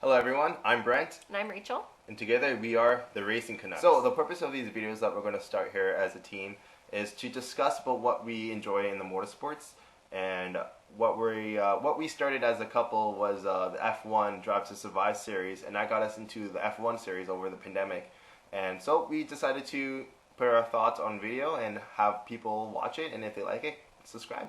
Hello everyone, I'm Brent, And I'm Rachel. and together we are the Racing Canucks. So the purpose of these videos that we're going to start here as a team is to discuss about what we enjoy in the motorsports, and what we started as a couple was the F1 Drive to Survive series, and that got us into the F1 series over the pandemic. And so we decided to put our thoughts on video and have people watch it, and if they like it, subscribe.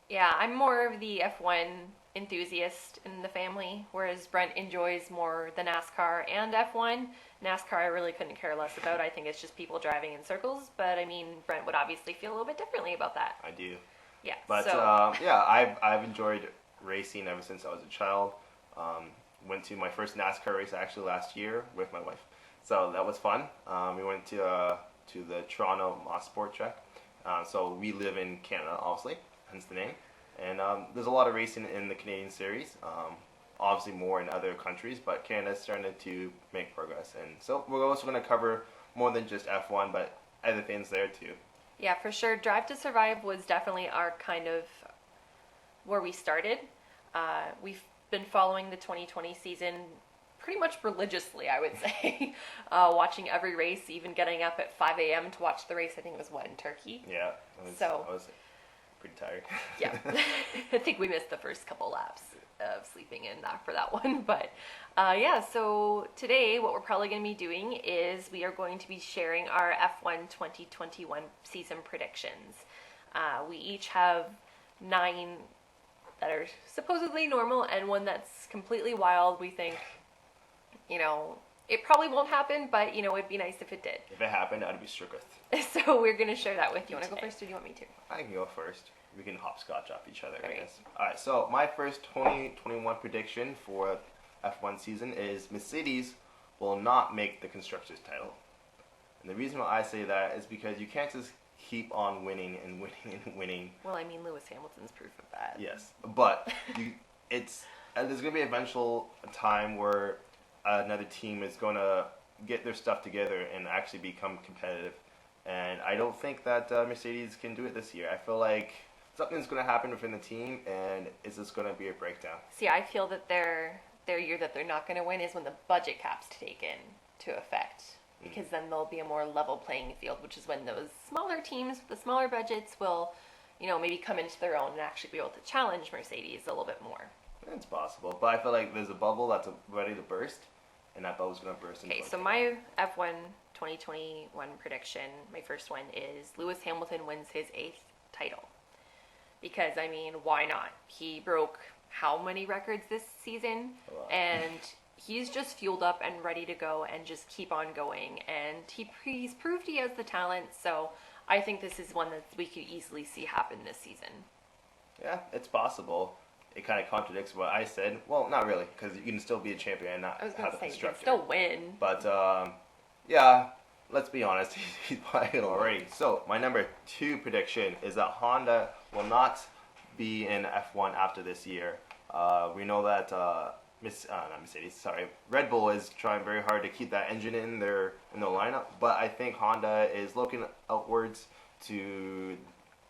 Yeah, I'm more of the F1 enthusiast in the family, whereas Brent enjoys more the NASCAR and F1. NASCAR I really couldn't care less about. I think it's just people driving in circles, but I mean, Brent would obviously feel a little bit differently about that. I do. Yeah, But so I've enjoyed racing ever since I was a child. Went to my first NASCAR race actually last year with my wife, so that was fun. We went to the Toronto Moss Sport Track. So we live in Canada, obviously, hence the name. And there's a lot of racing in the Canadian series. Obviously more in other countries, but Canada's starting to make progress. And so we're also going to cover more than just F1, but other things there too. yeah, for sure. Drive to Survive was definitely our kind of where we started. We've been following the 2020 season pretty much religiously, I would say. Watching every race, even getting up at 5 a.m. to watch the race. I think it was in Turkey? Yeah, I was pretty tired. Yeah. I think we missed the first couple laps of sleeping in for that one. But yeah, so today what we're probably going to be doing is we are going to be sharing our F1 2021 season predictions. We each have 9 that are supposedly normal and one that's completely wild. We think, it probably won't happen, but, it'd be nice if it did. If it happened, I'd be shook with. So we're going to share that with you. Want to go first or do you want me to? I can go first. We can hopscotch off each other, I Right. guess. Alright, so my first 2021 prediction for F1 season is Mercedes will not make the Constructors title. And the reason why I say that is because you can't just keep on winning and winning and winning. Well, I mean, Lewis Hamilton's proof of that. Yes, but there's going to be an eventual time where another team is going to get their stuff together and actually become competitive. And I don't think that Mercedes can do it this year. I feel like something's going to happen within the team, and it's just going to be a breakdown. See, I feel that their year that they're not going to win is when the budget cap's taken to effect, because then there'll be a more level playing field, which is when those smaller teams with the smaller budgets will, maybe come into their own and actually be able to challenge Mercedes a little bit more. It's possible, but I feel like there's a bubble that's ready to burst, and that bubble's going to burst. Okay, so my F1 2021 prediction, my first one is Lewis Hamilton wins his 8th title. Because, I mean, why not? He broke how many records this season? And he's just fueled up and ready to go and just keep on going. And he's proved he has the talent, so I think this is one that we could easily see happen this season. Yeah, it's possible. It kind of contradicts what I said. Well, not really, because you can still be a champion and not have a constructor. You can still win. But, yeah, let's be honest. He's playing it already. So, my number 2 prediction is that Honda will not be in F1 after this year. We know that Red Bull is trying very hard to keep that engine in their lineup, but I think Honda is looking outwards to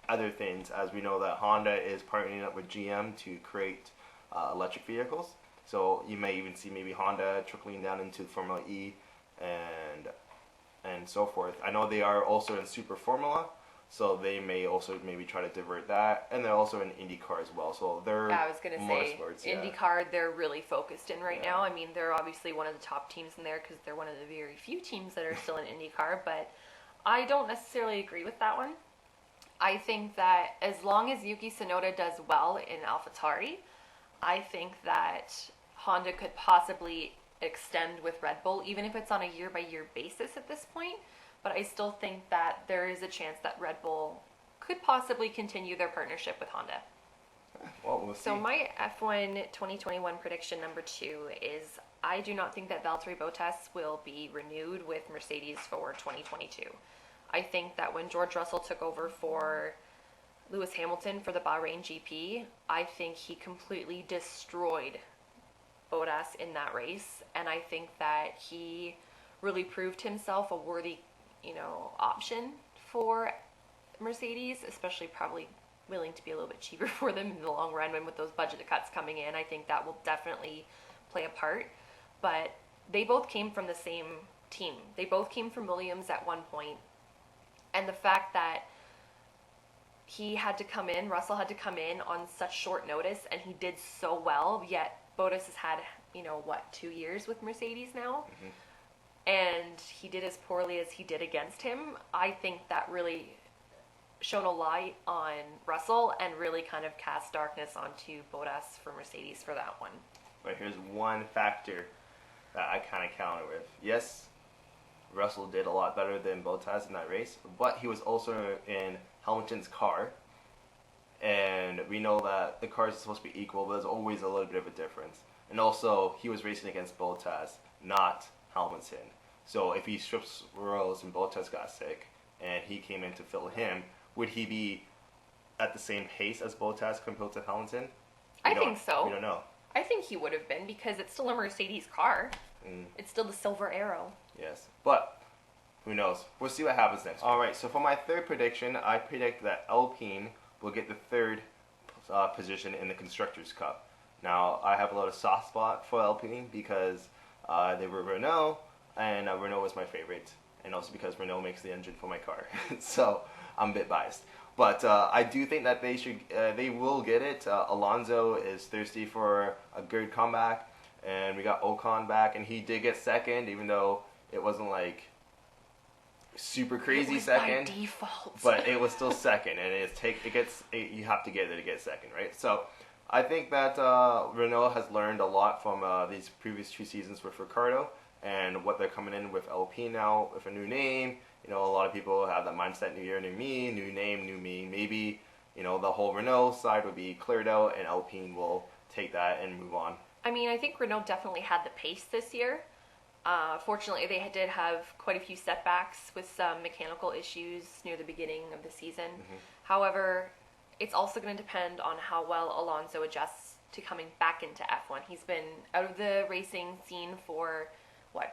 other things, as we know that Honda is partnering up with GM to create electric vehicles. So you may even see maybe Honda trickling down into Formula E and so forth. I know they are also in Super Formula, so they may also maybe try to divert that, and they're also in IndyCar as well. So they're I was going to say IndyCar, they're really focused in right now. I mean, they're obviously one of the top teams in there because they're one of the very few teams that are still in IndyCar, but I don't necessarily agree with that one. I think that as long as Yuki Tsunoda does well in AlphaTauri, I think that Honda could possibly extend with Red Bull, even if it's on a year-by-year basis at this point. But I still think that there is a chance that Red Bull could possibly continue their partnership with Honda. Well, we'll see. So my F1 2021 prediction number 2 is I do not think that Valtteri Bottas will be renewed with Mercedes for 2022. I think that when George Russell took over for Lewis Hamilton for the Bahrain GP, I think he completely destroyed Bottas in that race, and I think that he really proved himself a worthy, option for Mercedes, especially probably willing to be a little bit cheaper for them in the long run, and with those budget cuts coming in, I think that will definitely play a part, but they both came from the same team. They both came from Williams at one point, and the fact that Russell had to come in on such short notice, and he did so well, yet Bottas has had, 2 years with Mercedes now, and he did as poorly as he did against him. I think that really shone a light on Russell and really kind of cast darkness onto Bottas for Mercedes for that one. But here's one factor that I kind of counter with. Yes, Russell did a lot better than Bottas in that race, but he was also in Hamilton's car, and we know that the cars are supposed to be equal, but there's always a little bit of a difference. And also, he was racing against Bottas, not Hamilton. So if he strips rows and Bottas got sick, and he came in to fill him, would he be at the same pace as Bottas compared to Hamilton? I think so. We don't know. I think he would have been, because it's still a Mercedes car. It's still the Silver Arrow. Yes, but who knows? We'll see what happens next. All right, so for my third prediction, I predict that Alpine will get the third position in the Constructors' Cup. Now, I have a lot of soft spot for Alpine because they were Renault, and Renault was my favorite, and also because Renault makes the engine for my car. So I'm a bit biased. But I do think that they will get it. Alonso is thirsty for a good comeback, and we got Ocon back, and he did get second, even though it wasn't like super crazy second, by default. But it was still second, and you have to get it to get second, right? So I think that Renault has learned a lot from these previous 2 seasons with Ricciardo, and what they're coming in with Alpine now with a new name. A lot of people have that mindset: new year, new me, new name, new me. Maybe the whole Renault side would be cleared out, and Alpine will take that and move on. I mean, I think Renault definitely had the pace this year. Fortunately, they did have quite a few setbacks with some mechanical issues near the beginning of the season. However, it's also going to depend on how well Alonso adjusts to coming back into F1. He's been out of the racing scene for,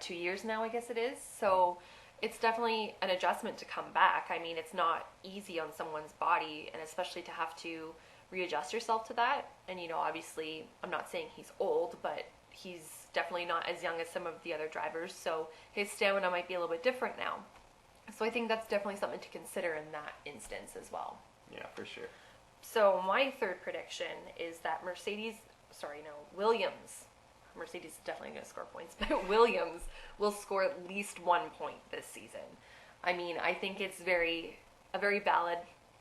2 years now, I guess it is. So it's definitely an adjustment to come back. I mean, it's not easy on someone's body, and especially to have to readjust yourself to that. And, obviously, I'm not saying he's old, but he's definitely not as young as some of the other drivers, so his stamina might be a little bit different now. So I think that's definitely something to consider in that instance as well. Yeah, for sure. So my third prediction is that Williams, Mercedes is definitely going to score points, but Williams will score at least 1 point this season. I mean, I think it's a very valid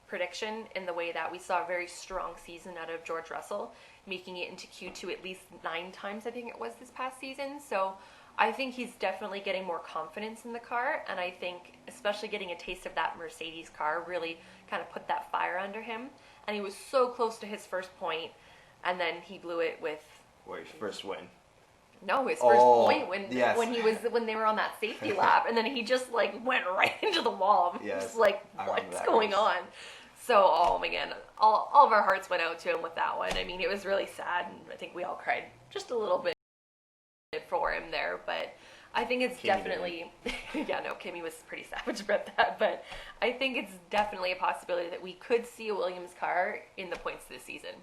prediction in the way that we saw a very strong season out of George Russell, making it into Q2 at least 9 times, I think it was, this past season. So I think he's definitely getting more confidence in the car, and I think especially getting a taste of that Mercedes car really kind of put that fire under him. And he was so close to his first point, and then he blew it with... His first win. No, his first point when yes. when they were on that safety lap, and then he just went right into the wall. Yes, just what's going on? So, oh my God, all of our hearts went out to him with that one. I mean, it was really sad, and I think we all cried just a little bit for him there. But I think it's definitely, Kimmy was pretty savage about that. But I think it's definitely a possibility that we could see a Williams car in the points this season.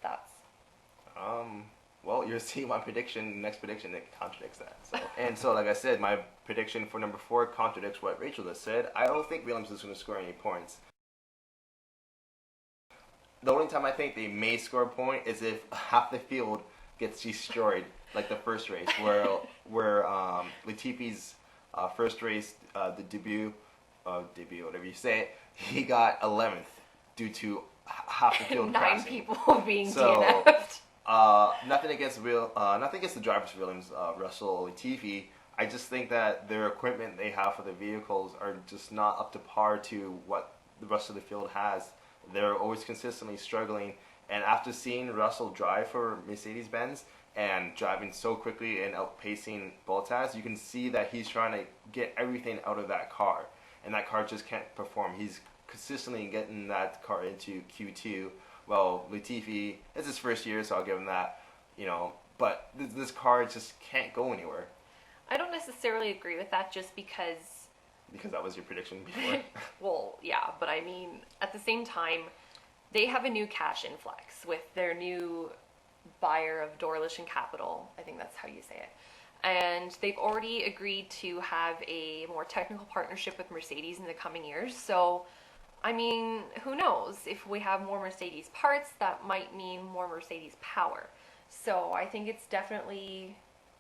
Thoughts? Well, you'll see my prediction, next prediction that contradicts that. So, like I said, my prediction for number 4 contradicts what Rachel just said. I don't think Williams is going to score any points. The only time I think they may score a point is if half the field gets destroyed, like the first race, where Latifi's first race, the debut, whatever you say it, he got 11th due to half the field 9 crashing. people being DNF'd. Nothing against the drivers for Williams, Russell, Latifi. I just think that their equipment they have for the vehicles are just not up to par to what the rest of the field has. They're always consistently struggling. And after seeing Russell drive for Mercedes-Benz and driving so quickly and outpacing Bottas, you can see that he's trying to get everything out of that car. And that car just can't perform. He's consistently getting that car into Q2. Well, Latifi, it's his first year, so I'll give him that, but this car just can't go anywhere. I don't necessarily agree with that just because... Because that was your prediction before? Well, yeah, but I mean, at the same time, they have a new cash influx with their new buyer of Dorlish Capital. I think that's how you say it. And they've already agreed to have a more technical partnership with Mercedes in the coming years. So, I mean, who knows? If we have more Mercedes parts, that might mean more Mercedes power. So I think it's definitely...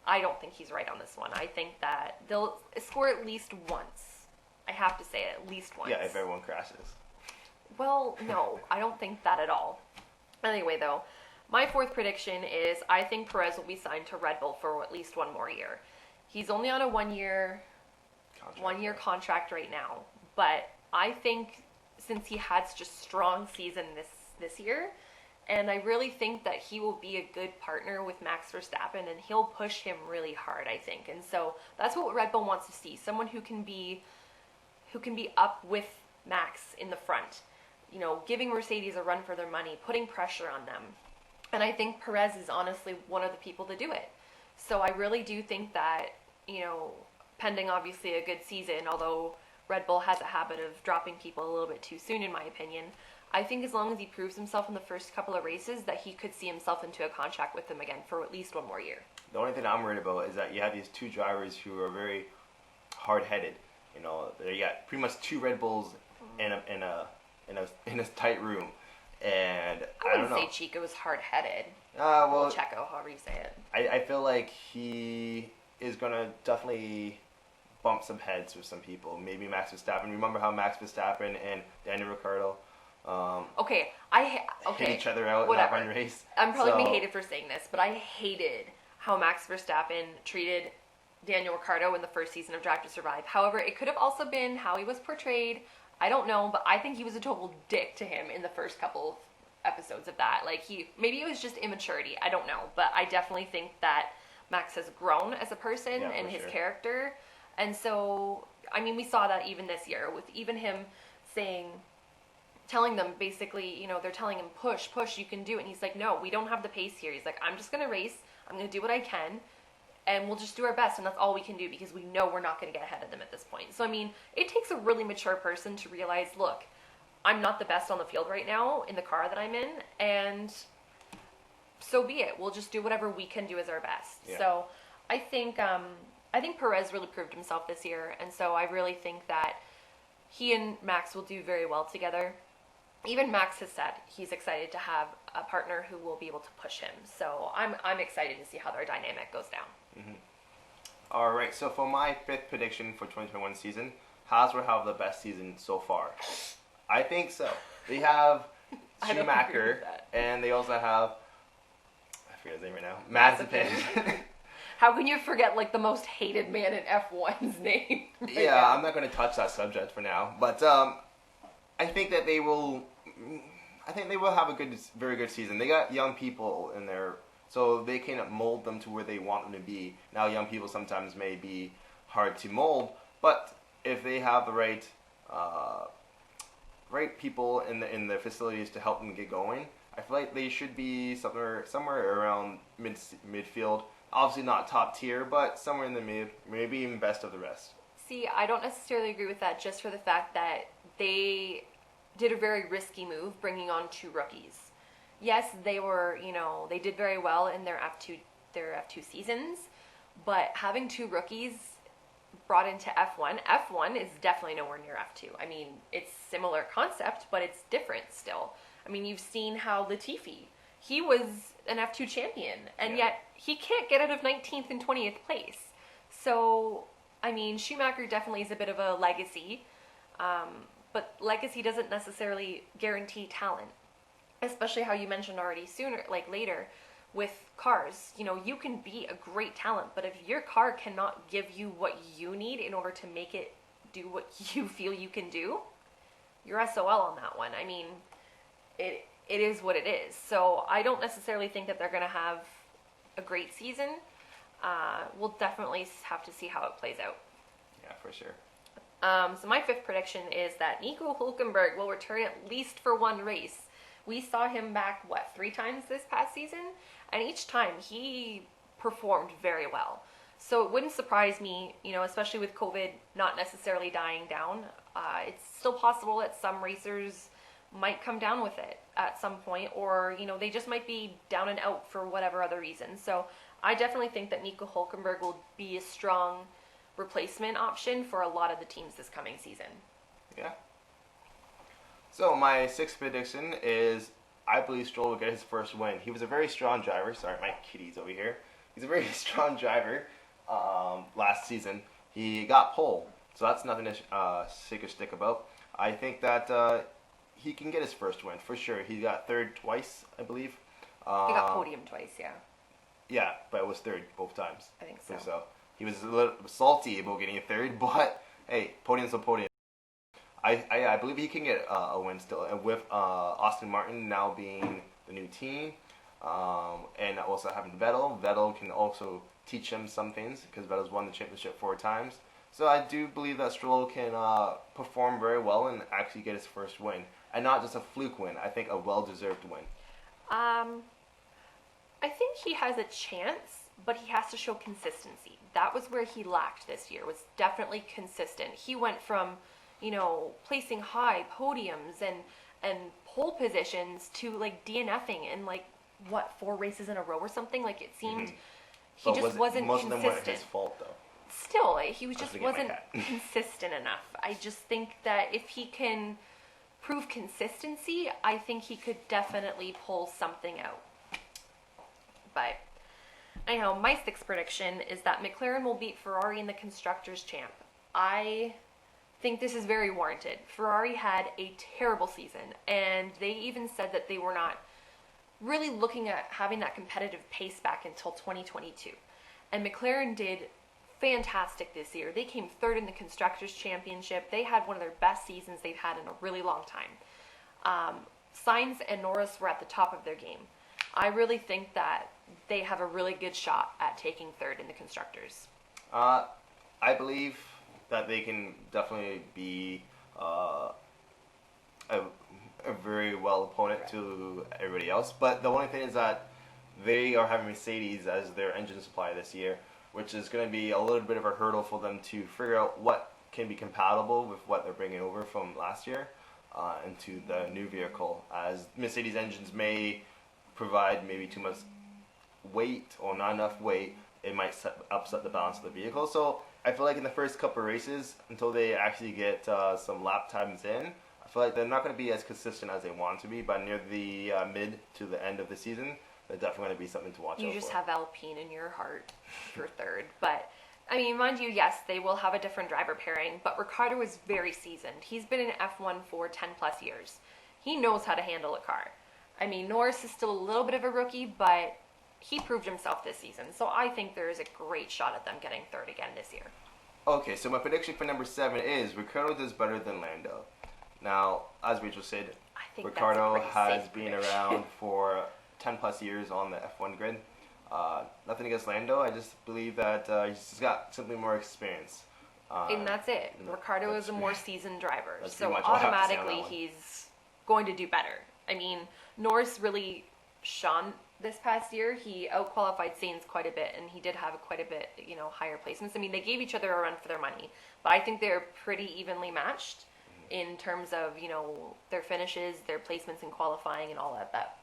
I don't think he's right on this one. I think that they'll score at least once. I have to say it, at least once. Yeah, if everyone crashes. Well, no, I don't think that at all. Anyway, though, my fourth prediction is I think Perez will be signed to Red Bull for at least one more year. He's only on a one-year contract right now, but I think since he had such a strong season this year, and I really think that he will be a good partner with Max Verstappen, and he'll push him really hard, I think. And so that's what Red Bull wants to see, someone who can be up with Max in the front, you know, giving Mercedes a run for their money, putting pressure on them. And I think Perez is honestly one of the people to do it. So I really do think that, you know, pending obviously a good season, although Red Bull has a habit of dropping people a little bit too soon in my opinion, I think as long as he proves himself in the first couple of races that he could see himself into a contract with them again for at least one more year. The only thing I'm worried about is that you have these two drivers who are very hard-headed. You know, they got pretty much two Red Bulls in a tight room. And I don't know. I wouldn't say Chico was hard-headed. Well, Checo, however you say it. I feel like he is going to definitely bump some heads with some people. Maybe Max Verstappen. Remember how Max Verstappen and Daniel Ricciardo hit each other out in that one race? I'm probably going to be hated for saying this, but I hated how Max Verstappen treated Daniel Ricciardo in the first season of Drive to Survive. However, it could have also been how he was portrayed. I don't know, but I think he was a total dick to him in the first couple of episodes of that. Like, maybe it was just immaturity. I don't know. But I definitely think that Max has grown as a person and his character. And so, I mean, we saw that even this year with even him telling them basically, you know, they're telling him, push, you can do it. And he's like, no, we don't have the pace here. He's like, I'm just going to race. I'm going to do what I can. And we'll just do our best, and that's all we can do because we know we're not going to get ahead of them at this point. So, I mean, it takes a really mature person to realize, look, I'm not the best on the field right now in the car that I'm in, and so be it. We'll just do whatever we can do as our best. Yeah. So, I think Perez really proved himself this year, and so I really think that he and Max will do very well together. Even Max has said he's excited to have a partner who will be able to push him. So I'm excited to see how their dynamic goes down. Mm-hmm. All right, so for my fifth prediction for 2021 season, Haas will have the best season so far. I think so. They have Schumacher, and they also have, I forget his name right now, Mazepin. How can you forget, like, the most hated man in F1's name? I'm not going to touch that subject for now, but I think that they will have a very good season. They got young people in there, so they can mold them to where they want them to be. Now, young people sometimes may be hard to mold, but if they have the right people in the facilities to help them get going, I feel like they should be somewhere around midfield. Obviously not top tier, but somewhere in the mid, maybe even best of the rest. See, I don't necessarily agree with that just for the fact that they did a very risky move bringing on two rookies. Yes, they were, they did very well in their F2 seasons, but having two rookies brought into F1 is definitely nowhere near F2. I mean, it's similar concept, but it's different still. I mean, you've seen how Latifi, he was an F2 champion, and yet he can't get out of 19th and 20th place. So, I mean, Schumacher definitely is a bit of a legacy, but legacy doesn't necessarily guarantee talent, especially how you mentioned already later with cars. You can be a great talent, but if your car cannot give you what you need in order to make it do what you feel you can do, you're SOL on that one. I mean, it is what it is. So I don't necessarily think that they're going to have a great season. We'll definitely have to see how it plays out. Yeah, for sure. So my fifth prediction is that Nico Hülkenberg will return at least for one race. We saw him back, 3 times this past season? And each time he performed very well. So it wouldn't surprise me, especially with COVID not necessarily dying down. It's still possible that some racers might come down with it at some point, or, they just might be down and out for whatever other reason. So I definitely think that Nico Hulkenberg will be a strong replacement option for a lot of the teams this coming season. Yeah. So my sixth prediction is I believe Stroll will get his first win. He was a very strong driver. Sorry, my kitty's over here. He's a very strong driver last season. He got pole, so that's nothing to shake a stick about. I think that he can get his first win for sure. He got third twice, I believe. He got podium twice, yeah. Yeah, but it was third both times. I think so. He was a little salty about getting a third, but hey, podium's a podium. I believe he can get a win still, and with Aston Martin now being the new team, and also having Vettel can also teach him some things because Vettel's won the championship 4 times. So I do believe that Stroll can perform very well and actually get his first win, and not just a fluke win. I think a well-deserved win. I think he has a chance, but he has to show consistency. That was where he lacked this year, was definitely consistent. He went from, placing high podiums and pole positions to like DNFing in 4 races in a row or something. Like it seemed he just wasn't most consistent. Most of them weren't his fault though. Still, he just wasn't consistent enough. I just think that if he can prove consistency, I think he could definitely pull something out. But anyhow, my sixth prediction is that McLaren will beat Ferrari in the Constructors' Champ. I think this is very warranted. Ferrari had a terrible season, and they even said that they were not really looking at having that competitive pace back until 2022. And McLaren did fantastic this year. They came third in the Constructors' Championship. They had one of their best seasons they've had in a really long time. Sainz and Norris were at the top of their game. I really think that they have a really good shot at taking third in the Constructors. I believe that they can definitely be a very well opponent to everybody else. But the only thing is that they are having Mercedes as their engine supplier this year, which is going to be a little bit of a hurdle for them to figure out what can be compatible with what they're bringing over from last year into the new vehicle, as Mercedes engines may provide maybe too much weight or not enough weight. It might upset the balance of the vehicle. So I feel like in the first couple of races, until they actually get some lap times in, I feel like they're not going to be as consistent as they want to be. But near the mid to the end of the season, they're definitely going to be something to watch out for. You just have Alpine in your heart for third. But, I mean, mind you, yes, they will have a different driver pairing, but Ricciardo is very seasoned. He's been in F1 for 10 plus years. He knows how to handle a car. I mean, Norris is still a little bit of a rookie, but he proved himself this season. So I think there is a great shot at them getting third again this year. Okay, so my prediction for number 7 is Ricciardo does better than Lando. Now, as Rachel said, Ricciardo has been around for 10 plus years on the F1 grid. Nothing against Lando. I just believe that he's just got simply more experience. And that's it. Ricciardo is a more seasoned driver. So automatically he's going to do better. I mean, Norris really shone this past year. He outqualified Sainz quite a bit, and he did have quite a bit, higher placements. I mean, they gave each other a run for their money, but I think they're pretty evenly matched in terms of, their finishes, their placements in qualifying and all that.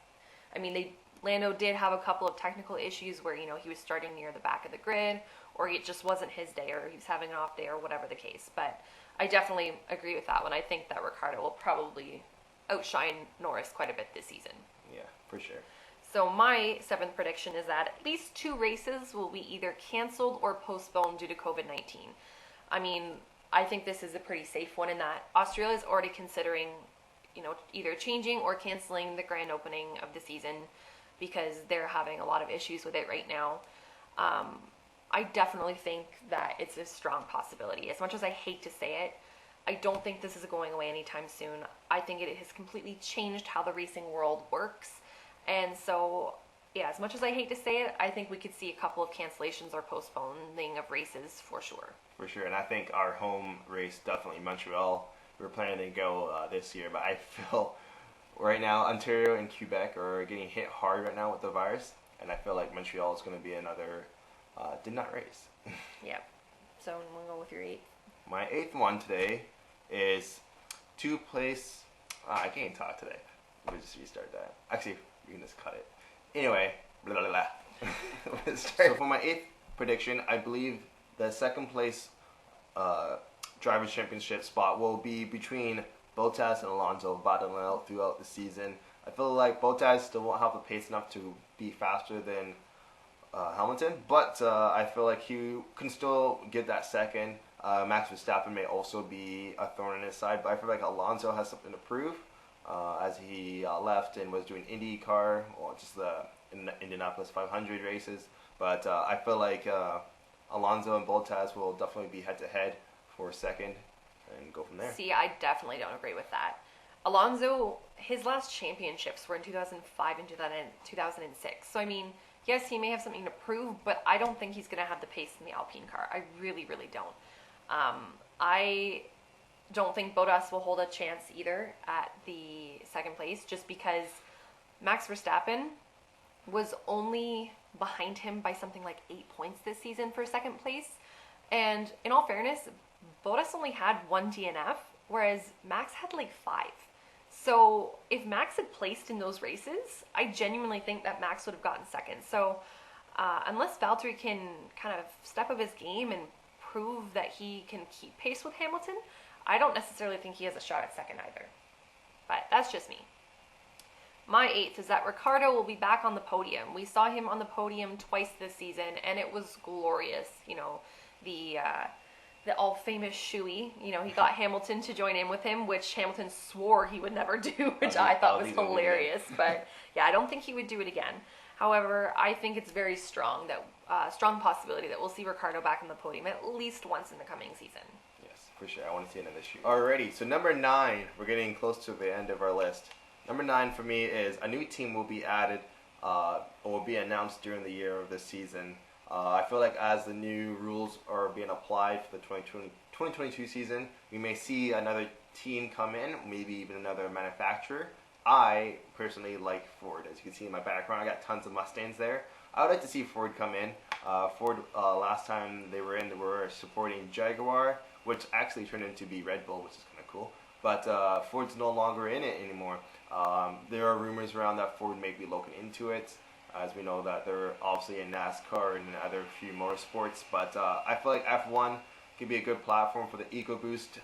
I mean, Lando did have a couple of technical issues where, he was starting near the back of the grid, or it just wasn't his day, or he was having an off day, or whatever the case. But I definitely agree with that one. I think that Ricciardo will probably outshine Norris quite a bit this season. Yeah, for sure. So my 7th prediction is that at least 2 races will be either canceled or postponed due to COVID-19. I mean, I think this is a pretty safe one in that Australia is already considering, either changing or canceling the grand opening of the season because they're having a lot of issues with it right now. I definitely think that it's a strong possibility. As much as I hate to say it, I don't think this is going away anytime soon. I think it has completely changed how the racing world works. And so, yeah, as much as I hate to say it, I think we could see a couple of cancellations or postponing of races for sure. For sure, and I think our home race, definitely Montreal, we were planning to go this year, but I feel right now Ontario and Quebec are getting hit hard right now with the virus, and I feel like Montreal is going to be another did not race. Yeah, so I'm going to go with your 8th. My 8th one today is to place I can't talk today. We'll just restart that. Actually, you can just cut it. Anyway, blah, blah, blah. So for my 8th prediction, I believe the second place Drivers' Championship spot will be between Bottas and Alonso battling out throughout the season. I feel like Bottas still won't have the pace enough to be faster than Hamilton, but I feel like he can still get that second. Max Verstappen may also be a thorn in his side, but I feel like Alonso has something to prove as he left and was doing IndyCar or just the Indianapolis 500 races. But I feel like Alonso and Bottas will definitely be head-to-head for second and go from there. See, I definitely don't agree with that. Alonso, his last championships were in 2005 and 2006. So, I mean, yes, he may have something to prove, but I don't think he's going to have the pace in the Alpine car. I really, really don't. I don't think Bottas will hold a chance either at the second place, just because Max Verstappen was only behind him by something like 8 points this season for second place. And in all fairness, Bottas only had 1 DNF, whereas Max had like 5. So if Max had placed in those races, I genuinely think that Max would have gotten second. So unless Valtteri can kind of step up his game and prove that he can keep pace with Hamilton, I don't necessarily think he has a shot at second either. But that's just me. My 8th is that Ricciardo will be back on the podium. We saw him on the podium twice this season, and it was glorious. You know, the all-famous shoey. You know, he got Hamilton to join in with him, which Hamilton swore he would never do, which I thought was hilarious. But yeah, I don't think he would do it again. However, I think it's very strong strong possibility that we'll see Ricciardo back on the podium at least once in the coming season. Yes, for sure. I want to see another shoe. Alrighty, so number 9, we're getting close to the end of our list. Number 9 for me is a new team will be added or will be announced during the year of this season. I feel like as the new rules are being applied for the 2022 season, we may see another team come in, maybe even another manufacturer. I personally like Ford. As you can see in my background, I got tons of Mustangs there. I would like to see Ford come in. Ford, last time they were in, they were supporting Jaguar, which actually turned into be Red Bull, which is kind of cool. But Ford's no longer in it anymore. There are rumors around that Ford may be looking into it, as we know that they're obviously in NASCAR and other few motorsports. But I feel like F1 could be a good platform for the EcoBoost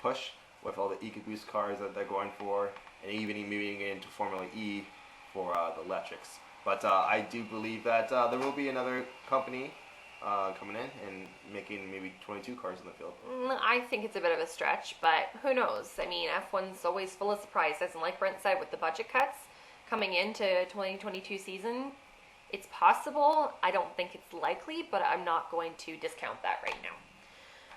push with all the EcoBoost cars that they're going for, and even moving into Formula E for the electrics. But I do believe that there will be another company coming in and making maybe 22 cars in the field. I think it's a bit of a stretch, but who knows? I mean, F1's always full of surprises, and like Brent said, with the budget cuts coming into 2022 season, it's possible. I don't think it's likely, but I'm not going to discount that right now.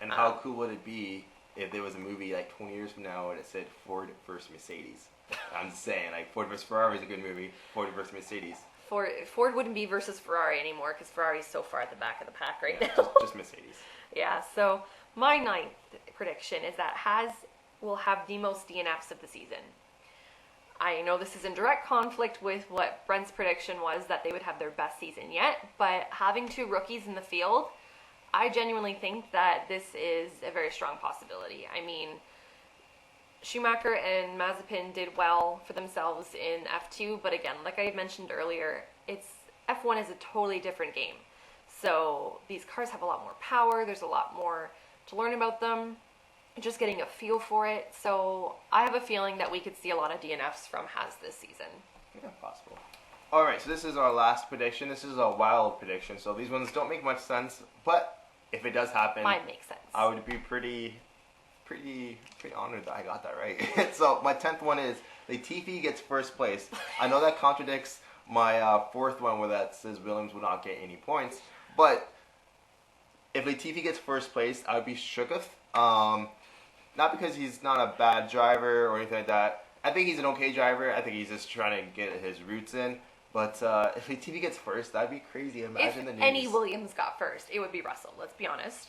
And how cool would it be if there was a movie like 20 years from now and it said Ford versus Mercedes? I'm just saying, like, Ford versus Ferrari is a good movie. Ford versus Mercedes. Ford wouldn't be versus Ferrari anymore because Ferrari's so far at the back of the pack right now. Just Mercedes. Yeah, so my 9th prediction is that Haas will have the most DNFs of the season. I know this is in direct conflict with what Brent's prediction was, that they would have their best season yet, but having 2 rookies in the field, I genuinely think that this is a very strong possibility. I mean, Schumacher and Mazepin did well for themselves in F2, but again, like I mentioned earlier, F1 is a totally different game. So these cars have a lot more power, there's a lot more to learn about them, just getting a feel for it. So I have a feeling that we could see a lot of DNFs from Haas this season. Yeah, possible. Alright, so this is our last prediction. This is a wild prediction, so these ones don't make much sense, but if it does happen, might make sense. I would be pretty honored that I got that right. So my 10th one is Latifi gets first place. I know that contradicts my 4th one where that says Williams will not get any points, but if Latifi gets first place, I would be shooketh. Not because he's not a bad driver or anything like that. I think he's an okay driver. I think he's just trying to get his roots in. But if Latifi gets first, that'd be crazy. Imagine the news. If any Williams got first, it would be Russell, let's be honest.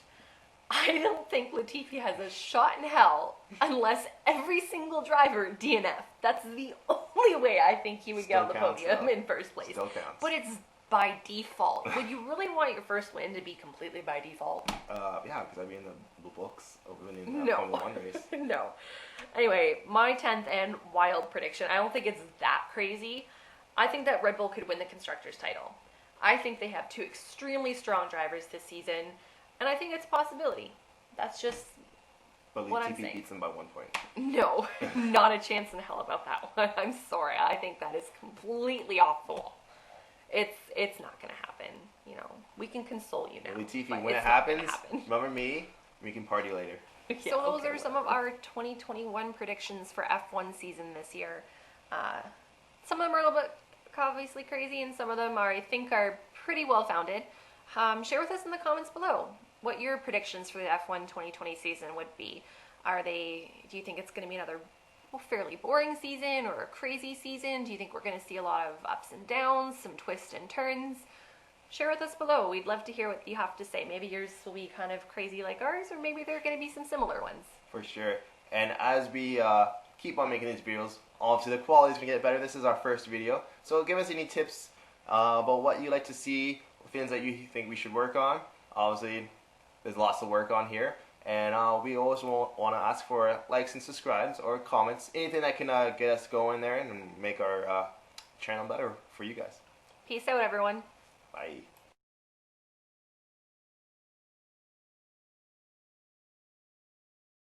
I don't think Latifi has a shot in hell unless every single driver DNF. That's the only way I think he would get on the podium in first place. Still counts. But it's by default. Would you really want your first win to be completely by default? Yeah, because I'd be in the books of winning No. Formula 1 race. No. Anyway, my 10th and wild prediction, I don't think it's that crazy. I think that Red Bull could win the Constructors' title. I think they have two extremely strong drivers this season, and I think it's a possibility. That's just But what I'm Latifi saying. beats them by 1 point. No, not a chance in hell about that one. I'm sorry. I think that is completely off the wall. It's not going to happen. You know, we can console you now. Latifi, when it happens, remember me, we can party later. Yeah, so those are some of our 2021 predictions for F1 season this year. Some of them are a little bit obviously crazy, and some of them I think are pretty well founded. Share with us in the comments below what your predictions for the F1 2020 season would be. Do you think it's going to be another fairly boring season or a crazy season? Do you think we're going to see a lot of ups and downs, some twists and turns? Share with us below. We'd love to hear what you have to say. Maybe yours will be kind of crazy like ours, or maybe there are going to be some similar ones. For sure. And as we keep on making these videos, obviously the quality is going to get better. This is our first video. So give us any tips about what you like to see, things that you think we should work on. Obviously, there's lots to work on here. And we always want to ask for likes and subscribes or comments. Anything that can get us going there and make our channel better for you guys. Peace out, everyone. Bye.